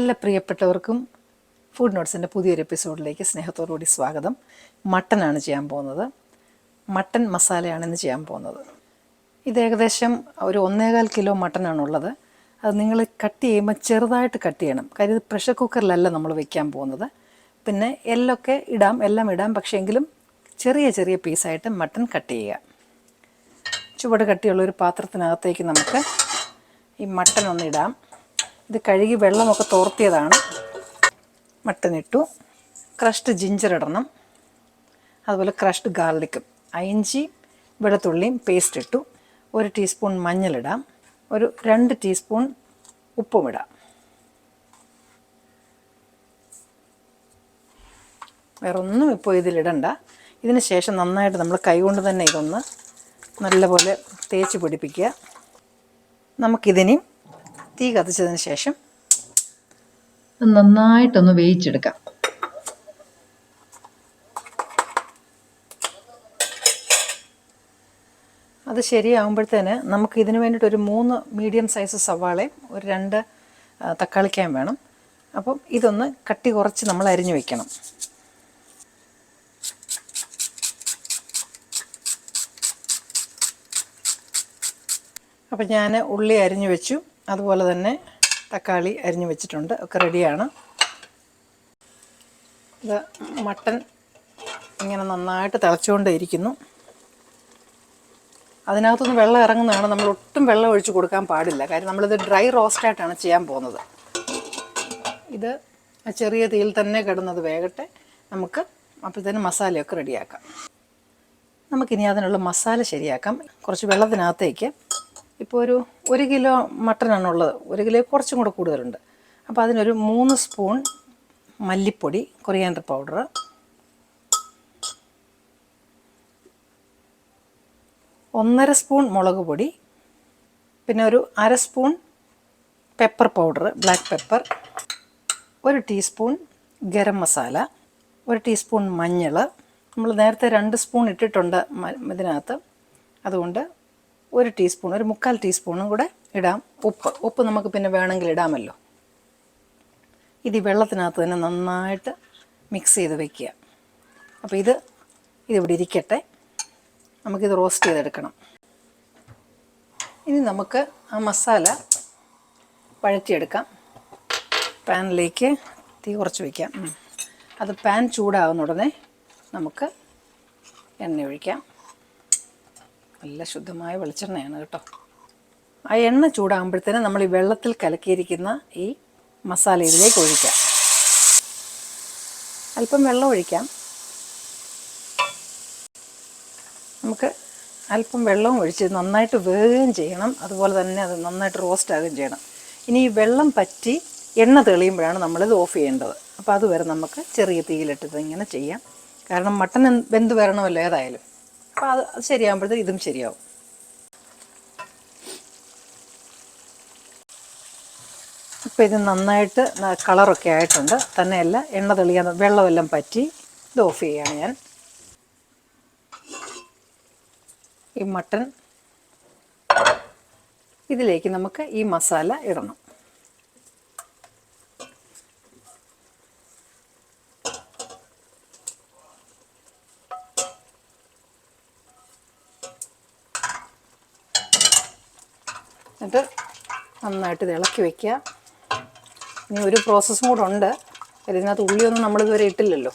എല്ലാ പ്രിയപ്പെട്ടവർക്കും ഫുഡ് നോട്ട്സിൻ്റെ പുതിയൊരു എപ്പിസോഡിലേക്ക് സ്നേഹത്തോടുകൂടി സ്വാഗതം. മട്ടനാണ് ചെയ്യാൻ പോകുന്നത്. മട്ടൻ മസാലയാണ് ഇന്ന് ചെയ്യാൻ പോകുന്നത്. ഇത് ഏകദേശം ഒരു 1.25 കിലോ മട്ടനാണുള്ളത്. അത് നിങ്ങൾ കട്ട് ചെയ്യുമ്പോൾ ചെറുതായിട്ട് കട്ട് ചെയ്യണം. കാര്യം ഇത് പ്രഷർ കുക്കറിലല്ല നമ്മൾ വെക്കാൻ പോകുന്നത്. പിന്നെ എല്ലാം ഇടാം, പക്ഷേ എങ്കിലും ചെറിയ ചെറിയ പീസായിട്ട് മട്ടൻ കട്ട് ചെയ്യുക. ചുവട് കട്ടിയുള്ള ഒരു പാത്രത്തിനകത്തേക്ക് നമുക്ക് ഈ മട്ടൻ ഒന്നിടാം. ഇത് കഴുകി വെള്ളമൊക്കെ തോർത്തിയതാണ്. മട്ടൻ ഇട്ടു. ക്രഷ്ഡ് ജിഞ്ചർ ഇടണം, അതുപോലെ ക്രഷ്ഡ് ഗാർലിക്കും, ഇഞ്ചി വെളുത്തുള്ളിയും പേസ്റ്റ് ഇട്ടു. 1 ടീസ്പൂൺ മഞ്ഞളിടാം, ഒരു 2 ടീസ്പൂൺ ഉപ്പും ഇടാം. വേറൊന്നും ഇപ്പോൾ ഇതിലിടണ്ട. ഇതിന് ശേഷം നന്നായിട്ട് നമ്മൾ കൈകൊണ്ട് തന്നെ ഇതൊന്ന് നല്ലപോലെ തേച്ച് പിടിപ്പിക്കുക. നമുക്കിതിനി തീ കത്തിച്ചതിന് ശേഷം നന്നായിട്ടൊന്ന് വേവിച്ചെടുക്കാം. അത് ശരിയാകുമ്പോഴത്തേന് നമുക്ക് ഇതിന് വേണ്ടിയിട്ടൊരു 3 മീഡിയം സൈസ് സവാളയും ഒരു 2 തക്കാളിക്കായും വേണം. അപ്പം ഇതൊന്ന് കട്ടി കുറച്ച് നമ്മൾ അരിഞ്ഞു വയ്ക്കണം. അപ്പം ഞാൻ ഉള്ളി അരിഞ്ഞു വെച്ചു, അതുപോലെ തന്നെ തക്കാളി അരിഞ്ഞു വെച്ചിട്ടുണ്ട്. ഒക്കെ റെഡിയാണ്. ഇത് മട്ടൻ ഇങ്ങനെ നന്നായിട്ട് തിളച്ചുകൊണ്ടേയിരിക്കുന്നു. അതിനകത്തുനിന്ന് വെള്ളം ഇറങ്ങുന്നതാണ്. നമ്മൾ ഒട്ടും വെള്ളം ഒഴിച്ച് കൊടുക്കാൻ പാടില്ല. കാര്യം നമ്മളിത് ഡ്രൈ റോസ്റ്റായിട്ടാണ് ചെയ്യാൻ പോകുന്നത്. ഇത് ചെറിയ തീയിൽ തന്നെ കിടന്നത് വേകട്ടെ. നമുക്ക് അപ്പോഴത്തേനും മസാലയൊക്കെ റെഡിയാക്കാം. നമുക്കിനി അതിനുള്ള മസാല ശരിയാക്കാം. കുറച്ച് വെള്ളത്തിനകത്തേക്ക് ഇപ്പോൾ ഒരു 1 കിലോ മട്ടനാണുള്ളത്. 1 കിലോ കുറച്ചും കൂടെ കൂടുതലുണ്ട്. അപ്പോൾ അതിനൊരു 3 സ്പൂൺ മല്ലിപ്പൊടി, കൊറിയാൻഡർ പൗഡർ, 1.5 സ്പൂൺ മുളക് പൊടി, പിന്നെ ഒരു 1/2 spoon pepper powder, black pepper, 1 teaspoon garam masala, 1 teaspoon മഞ്ഞൾ. നമ്മൾ നേരത്തെ 2 സ്പൂൺ ഇട്ടിട്ടുണ്ട് ഇതിനകത്ത്, അതുകൊണ്ട് 1 ടീസ്പൂൺ, ഒരു 1/4 ടീസ്പൂണും കൂടെ ഇടാം. ഉപ്പ് നമുക്ക് പിന്നെ വേണമെങ്കിൽ ഇടാമല്ലോ. ഇത് വെള്ളത്തിനകത്ത് തന്നെ നന്നായിട്ട് മിക്സ് ചെയ്ത് വെക്കുക. അപ്പോൾ ഇതിവിടെ ഇരിക്കട്ടെ. നമുക്കിത് റോസ്റ്റ് ചെയ്തെടുക്കണം. ഇനി നമുക്ക് ആ മസാല വഴറ്റിയെടുക്കാം. പാനിലേക്ക് തീ കുറച്ച് വയ്ക്കാം. അത് പാൻ ചൂടാകുന്ന ഉടനെ നമുക്ക് എണ്ണ ഒഴിക്കാം. നല്ല ശുദ്ധമായ വെളിച്ചെണ്ണയാണ് കേട്ടോ. ആ എണ്ണ ചൂടാകുമ്പോഴത്തേനും നമ്മൾ ഈ വെള്ളത്തിൽ കലക്കിയിരിക്കുന്ന ഈ മസാല ഇതിലേക്ക് ഒഴിക്കാം. അല്പം വെള്ളം ഒഴിക്കാം. നമുക്ക് അല്പം വെള്ളവും ഒഴിച്ച് നന്നായിട്ട് വേകുകയും ചെയ്യണം. അതുപോലെ തന്നെ അത് നന്നായിട്ട് റോസ്റ്റ് ആകുകയും ചെയ്യണം. ഇനി ഈ വെള്ളം പറ്റി എണ്ണ തെളിയുമ്പോഴാണ് നമ്മളിത് ഓഫ് ചെയ്യേണ്ടത്. അപ്പോൾ അതുവരെ നമുക്ക് ചെറിയ തീയിലിട്ടത് ഇങ്ങനെ ചെയ്യാം. കാരണം മട്ടൻ വെന്ത് വരണമല്ലോ ഏതായാലും. അപ്പോൾ അത് ശരിയാകുമ്പോഴത്തേക്ക് ഇതും ശരിയാവും. ഇപ്പോൾ ഇത് നന്നായിട്ട് കളറൊക്കെ ആയിട്ടുണ്ട്. തന്നെയല്ല, എണ്ണ തെളിയാൻ വെള്ളമെല്ലാം പറ്റി ഇത് ഓഫ് ചെയ്യുകയാണ് ഞാൻ. ഈ മട്ടൻ ഇതിലേക്ക് നമുക്ക് ഈ മസാല ഇടണം. എന്നിട്ട് നന്നായിട്ട് ഇത് ഇളക്കി വയ്ക്കുക. ഇനി ഒരു പ്രോസസ്സും കൂടെ ഉണ്ട്. ഇതിനകത്ത് ഉള്ളിയൊന്നും നമ്മളിതുവരെ ഇട്ടില്ലല്ലോ.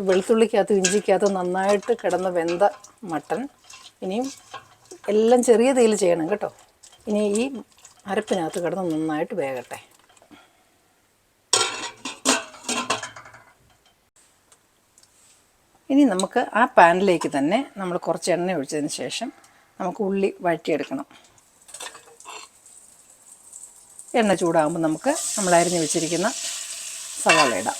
വെളുത്തുള്ളിക്കകത്തും ഇഞ്ചിക്കകത്തും നന്നായിട്ട് കിടന്ന് വെന്ത മട്ടൻ. ഇനിയും എല്ലാം ചെറിയ തീയിൽ ചെയ്യണം കേട്ടോ. ഇനി ഈ അരപ്പിനകത്ത് കിടന്ന് നന്നായിട്ട് വേകട്ടെ. ഇനി നമുക്ക് ആ പാനിലേക്ക് തന്നെ നമ്മൾ കുറച്ച് എണ്ണ ഒഴിച്ചതിന് ശേഷം നമുക്ക് ഉള്ളി വഴറ്റിയെടുക്കണം. എണ്ണ ചൂടാകുമ്പോൾ നമുക്ക് നമ്മൾ അരിഞ്ഞു വെച്ചിരിക്കുന്ന സവാള ഇടാം.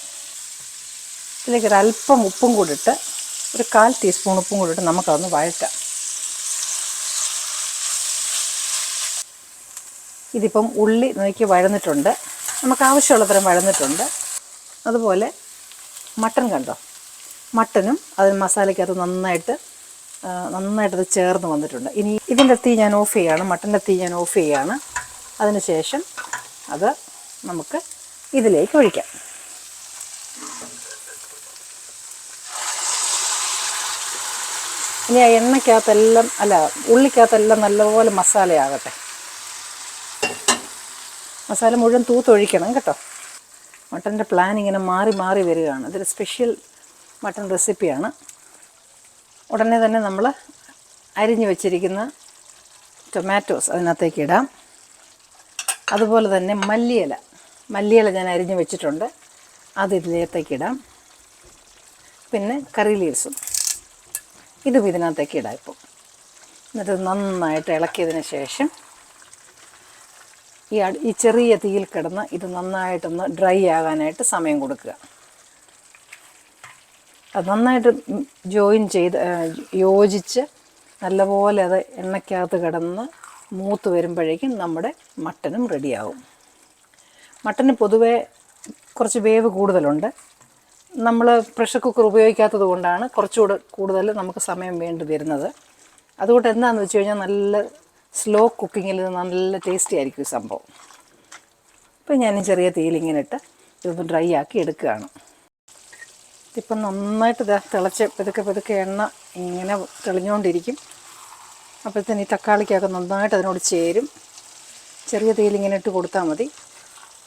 ഇതിലേക്ക് ഒരല്പം ഉപ്പും കൂടി ഇട്ട്, ഒരു 1/4 ടീസ്പൂൺ ഉപ്പും കൂടി ഇട്ട് നമുക്കതൊന്ന് വഴറ്റാം. ഇതിപ്പം ഉള്ളി നോക്കി വഴന്നിട്ടുണ്ട്. നമുക്ക് ആവശ്യമുള്ളത്രയും വഴന്നിട്ടുണ്ട്. അതുപോലെ മട്ടൻ കണ്ടോ, മട്ടനും അതിന് മസാലയ്ക്കകത്ത് നന്നായിട്ടത് ചേർന്ന് വന്നിട്ടുണ്ട്. ഇനി ഇതിൻ്റെ തീ ഞാൻ ഓഫ് ചെയ്യുകയാണ്. മട്ടൻ്റെ തീ ഞാൻ ഓഫ് ചെയ്യുകയാണ്. അതിനുശേഷം അത് നമുക്ക് ഇതിലേക്ക് ഒഴിക്കാം. ഇനി ആ എണ്ണയ്ക്കകത്തെല്ലാം ഉള്ളിക്കകത്തെല്ലാം നല്ലപോലെ മസാലയാകട്ടെ. മസാല മുഴുവൻ തൂത്തൊഴിക്കണം കേട്ടോ. മട്ടൻ്റെ പ്ലാൻ ഇങ്ങനെ മാറി മാറി വരികയാണ്. ഇതൊരു സ്പെഷ്യൽ മട്ടൺ റെസിപ്പിയാണ്. ഉടനെ തന്നെ നമ്മൾ അരിഞ്ഞു വെച്ചിരിക്കുന്ന ടൊമാറ്റോസ് അതിനകത്തേക്ക് ഇടാം. അതുപോലെ തന്നെ മല്ലിയില ഞാൻ അരിഞ്ഞു വെച്ചിട്ടുണ്ട്, അത് ഇതിനകത്തേക്ക് ഇടാം. പിന്നെ കറി ലീവ്സും ഇതും ഇതിനകത്തേക്ക് ഇടാം. ഇപ്പോൾ എന്നിട്ട് നന്നായിട്ട് ഇളക്കിയതിന് ശേഷം ഈ ചെറിയ തീയിൽ കിടന്ന് ഇത് നന്നായിട്ടൊന്ന് ഡ്രൈ ആകാനായിട്ട് സമയം കൊടുക്കുക. അത് നന്നായിട്ട് യോജിച്ച് നല്ലപോലെ അത് എണ്ണയ്ക്കകത്ത് കിടന്ന് മൂത്ത് വരുമ്പോഴേക്കും നമ്മുടെ മട്ടനും റെഡിയാവും. മട്ടന് പൊതുവേ കുറച്ച് വേവ് കൂടുതലുണ്ട്. നമ്മൾ പ്രഷർ കുക്കർ ഉപയോഗിക്കാത്തത് കൊണ്ടാണ് കുറച്ചുകൂടെ കൂടുതൽ നമുക്ക് സമയം വേണ്ടി വരുന്നത്. അതുകൊണ്ട് എന്താണെന്ന് വെച്ച് കഴിഞ്ഞാൽ നല്ല സ്ലോ കുക്കിങ്ങിൽ നല്ല ടേസ്റ്റി ആയിരിക്കും ഈ സംഭവം. ഇപ്പം ഞാൻ ചെറിയ തീയിൽ ഇങ്ങനെ ഇട്ട് ഇതൊന്ന് ഡ്രൈ ആക്കി എടുക്കുകയാണ്. ഇതിപ്പം നന്നായിട്ട് തിളച്ച് പതുക്കെ എണ്ണ ഇങ്ങനെ തെളിഞ്ഞുകൊണ്ടിരിക്കും. അപ്പോഴത്തേന് ഈ തക്കാളിക്കൊക്കെ നന്നായിട്ട് അതിനോട് ചേരും. ചെറിയ തീയിൽ ഇങ്ങനെ ഇട്ട് കൊടുത്താൽ മതി.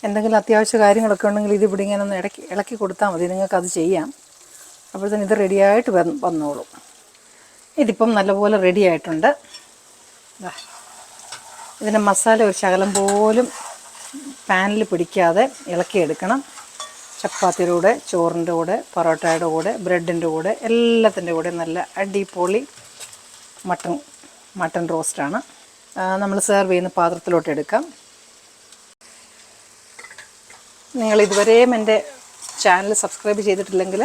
എന്തെങ്കിലും അത്യാവശ്യ കാര്യങ്ങളൊക്കെ ഉണ്ടെങ്കിൽ ഇതിവിടെ ഇങ്ങനെ ഒന്ന് ഇളക്കി കൊടുത്താൽ മതി. നിങ്ങൾക്കത് ചെയ്യാം. അപ്പോഴത്തേന് ഇത് റെഡിയായിട്ട് വന്നോളും. ഇതിപ്പം നല്ലപോലെ റെഡി ആയിട്ടുണ്ട്. ഇതിൻ്റെ മസാല ഒരു ശകലം പോലും പാനിൽ പിടിക്കാതെ ഇളക്കിയെടുക്കണം. ചപ്പാത്തിയുടെ കൂടെ, ചോറിൻ്റെ കൂടെ, പൊറോട്ടയുടെ കൂടെ, ബ്രെഡിൻ്റെ കൂടെ, എല്ലാത്തിൻ്റെ കൂടെ നല്ല അടിപൊളി മട്ടൺ റോസ്റ്റാണ്. നമ്മൾ സെർവ് ചെയ്യുന്ന പാത്രത്തിലോട്ട് എടുക്കാം. നിങ്ങൾ ഇതുവരെയും എൻ്റെ ചാനൽ സബ്സ്ക്രൈബ് ചെയ്തിട്ടില്ലെങ്കിൽ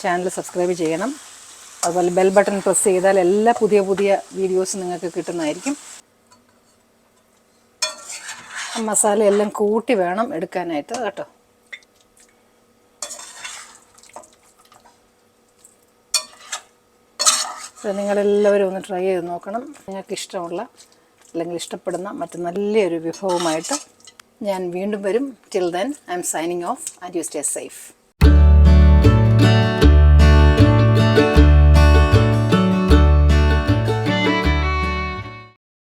ചാനൽ സബ്സ്ക്രൈബ് ചെയ്യണം. അതുപോലെ ബെൽ ബട്ടൺ പ്രസ് ചെയ്താൽ എല്ലാ പുതിയ വീഡിയോസും നിങ്ങൾക്ക് കിട്ടുന്നതായിരിക്കും. മസാലയെല്ലാം കൂട്ടി വേണം എടുക്കാനായിട്ട് കേട്ടോ. നിങ്ങളെല്ലാവരും ഒന്ന് ട്രൈ ചെയ്ത് നോക്കണം. നിങ്ങൾക്ക് ഇഷ്ടമുള്ള അല്ലെങ്കിൽ ഇഷ്ടപ്പെടുന്ന മറ്റു നല്ലൊരു വിഭവമായിട്ട് ഞാൻ വീണ്ടും വരും. Till then I M signing off and you stay safe.